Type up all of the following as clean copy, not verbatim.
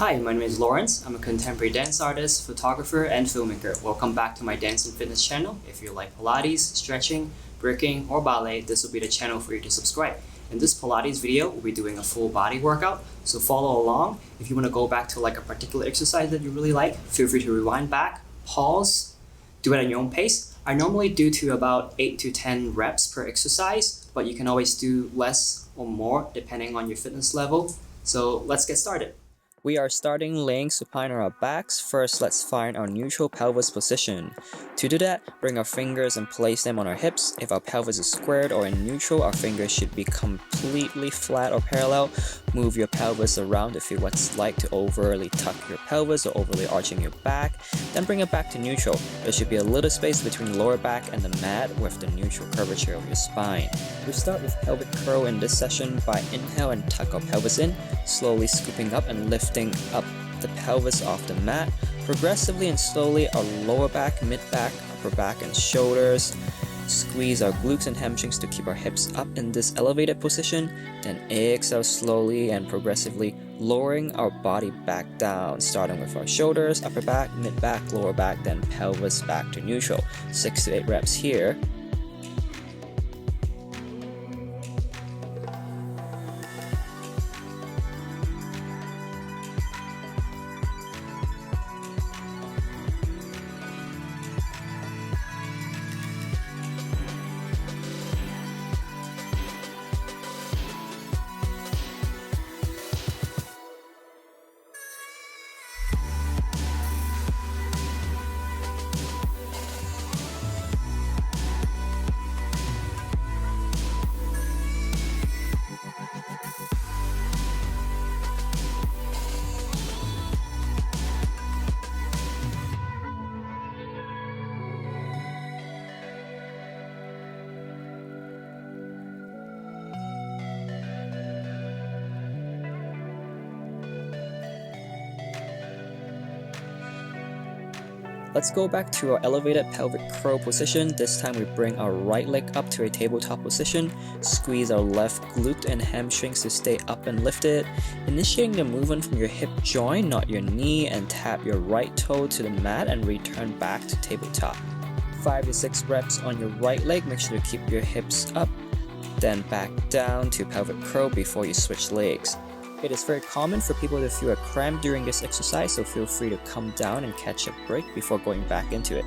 Hi, my name is Lawrence. I'm a contemporary dance artist, photographer, and filmmaker. Welcome back to my dance and fitness channel. If you like Pilates, stretching, breaking, or ballet, this will be the channel for you to subscribe. In this Pilates video, we'll be doing a full body workout, so follow along. If you want to go back to like a particular exercise that you really like, feel free to rewind back, pause, do it at your own pace. I normally do to about 8 to 10 reps per exercise, but you can always do less or more depending on your fitness level. So let's get started. We are starting laying supine on our backs. First, let's find our neutral pelvis position. To do that, bring our fingers and place them on our hips. If our pelvis is squared or in neutral, our fingers should be completely flat or parallel. Move your pelvis around to feel what it's like to overly tuck your pelvis or overly arching your back. Then bring it back to neutral. There should be a little space between the lower back and the mat with the neutral curvature of your spine. We start with pelvic curl in this session by inhale and tuck our pelvis in, slowly scooping up and lifting up the pelvis off the mat. Progressively and slowly, our lower back, mid back, upper back, and shoulders. Squeeze our glutes and hamstrings to keep our hips up in this elevated position. Then exhale slowly and progressively, lowering our body back down, starting with our shoulders, upper back, mid back, lower back, then pelvis back to neutral. 6 to 8 reps here. Let's go back to our elevated pelvic curl position. This time we bring our right leg up to a tabletop position. Squeeze our left glute and hamstrings to stay up and lifted. Initiating the movement from your hip joint, not your knee, and tap your right toe to the mat and return back to tabletop. 5 to 6 reps on your right leg. Make sure to keep your hips up. Then back down to pelvic curl before you switch legs. It is very common for people to feel a cramp during this exercise, so feel free to come down and catch a break before going back into it.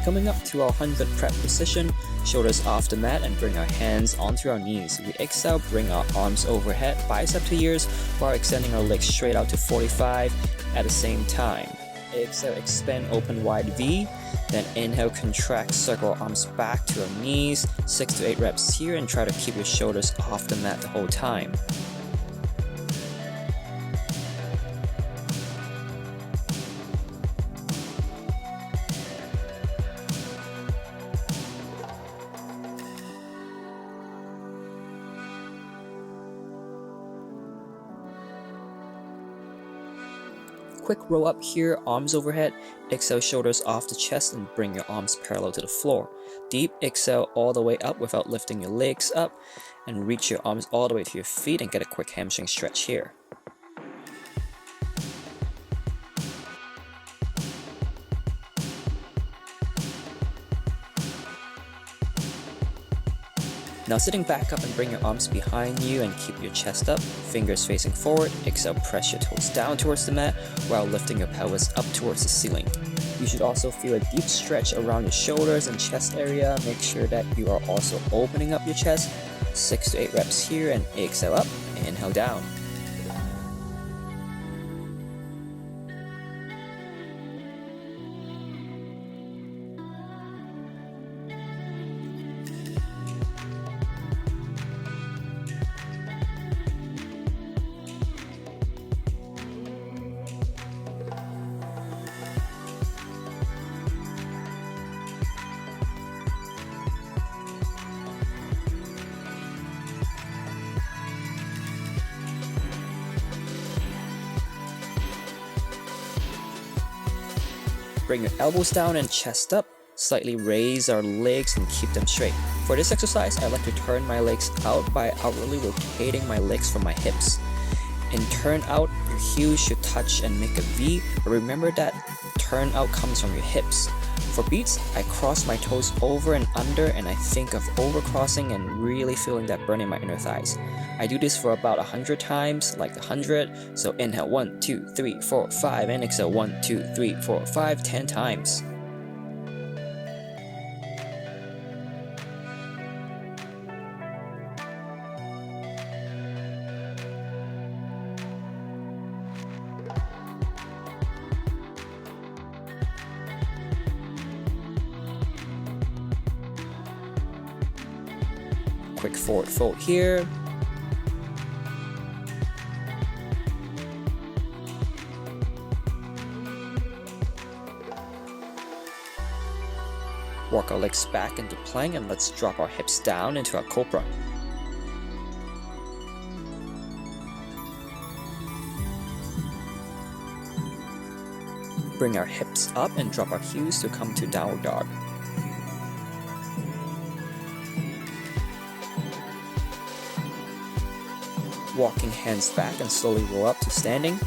Coming up to our 100 prep position, shoulders off the mat and bring our hands onto our knees. We exhale, bring our arms overhead, bicep to ears, while extending our legs straight out to 45 at the same time. Exhale, expand, open wide V. Then inhale, contract, circle our arms back to our knees. 6 to 8 reps here, and try to keep your shoulders off the mat the whole time. Quick roll up here, arms overhead. Exhale, shoulders off the chest and bring your arms parallel to the floor. Deep exhale all the way up without lifting your legs up, and reach your arms all the way to your feet and get a quick hamstring stretch here. Now sitting back up and bring your arms behind you and keep your chest up, fingers facing forward. Exhale, press your toes down towards the mat while lifting your pelvis up towards the ceiling. You should also feel a deep stretch around your shoulders and chest area. Make sure that you are also opening up your chest. 6 to 8 reps here, and exhale up, inhale down. Bring your elbows down and chest up. Slightly raise our legs and keep them straight. For this exercise, I like to turn my legs out by outwardly rotating my legs from my hips. In turn out, your heels should touch and make a V, but remember that turn out comes from your hips. For beats, I cross my toes over and under, and I think of overcrossing and really feeling that burn in my inner thighs. I do this for about 100 times, like 100. So inhale 1, 2, 3, 4, 5, and exhale 1, 2, 3, 4, 5, 10 times. Quick forward fold here. Walk our legs back into plank and let's drop our hips down into our cobra. Bring our hips up and drop our heels to come to downward dog. Walking hands back and slowly roll up to standing.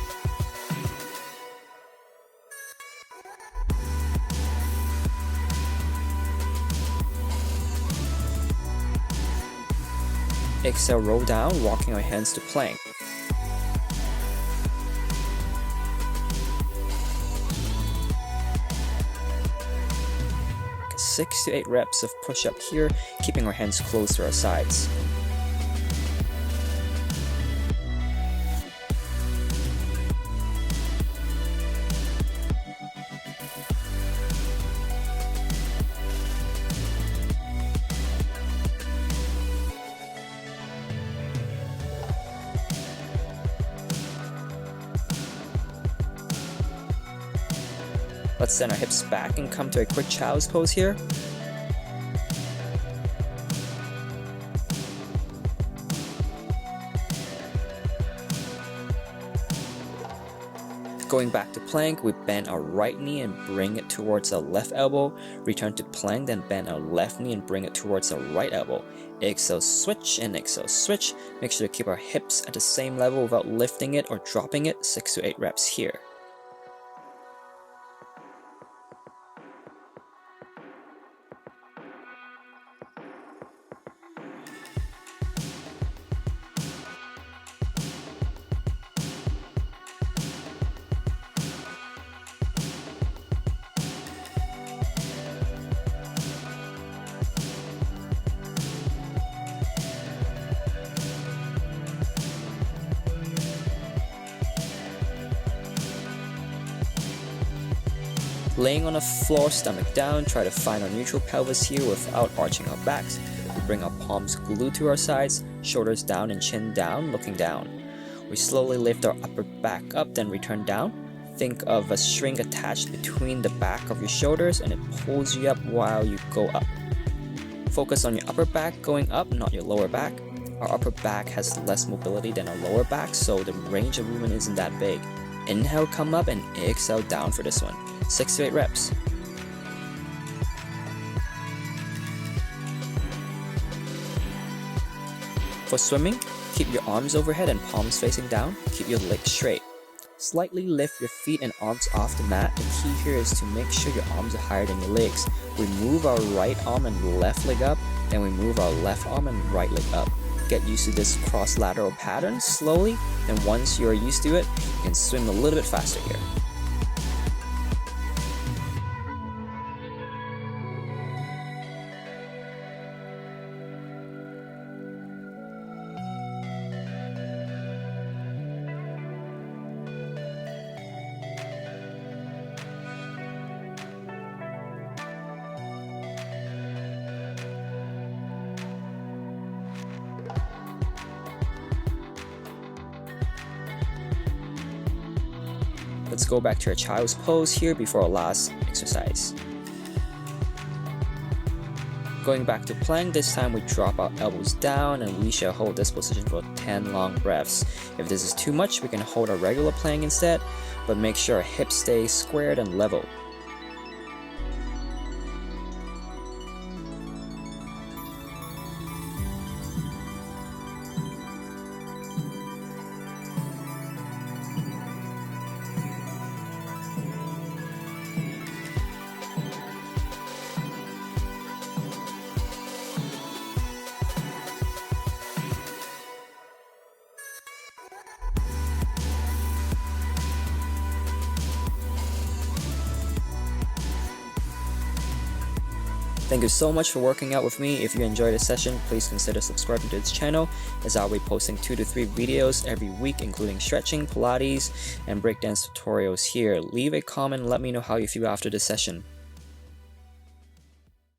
Exhale, roll down, walking our hands to plank. Six to 8 reps of push-up here, keeping our hands close to our sides. Let's send our hips back and come to a quick child's pose here. Going back to plank, we bend our right knee and bring it towards our left elbow. Return to plank, then bend our left knee and bring it towards our right elbow. Exhale, switch, and exhale, switch. Make sure to keep our hips at the same level without lifting it or dropping it. 6 to 8 reps here. Laying on the floor, stomach down, try to find our neutral pelvis here without arching our backs. We bring our palms glued to our sides, shoulders down and chin down, looking down. We slowly lift our upper back up, then return down. Think of a string attached between the back of your shoulders and it pulls you up while you go up. Focus on your upper back going up, not your lower back. Our upper back has less mobility than our lower back, so the range of movement isn't that big. Inhale, come up, and exhale down for this one. 6 to 8 reps. For swimming, keep your arms overhead and palms facing down. Keep your legs straight. Slightly lift your feet and arms off the mat. The key here is to make sure your arms are higher than your legs. We move our right arm and left leg up, then we move our left arm and right leg up. Get used to this cross-lateral pattern slowly, and once you are used to it, you can swim a little bit faster here. Let's go back to our child's pose here before our last exercise. Going back to plank, this time we drop our elbows down and we shall hold this position for 10 long breaths. If this is too much, we can hold our regular plank instead, but make sure our hips stay squared and level. Thank you so much for working out with me. If you enjoyed this session, please consider subscribing to this channel, as I'll be posting 2 to 3 videos every week, including stretching, Pilates, and breakdance tutorials here. Leave a comment and let me know how you feel after this session.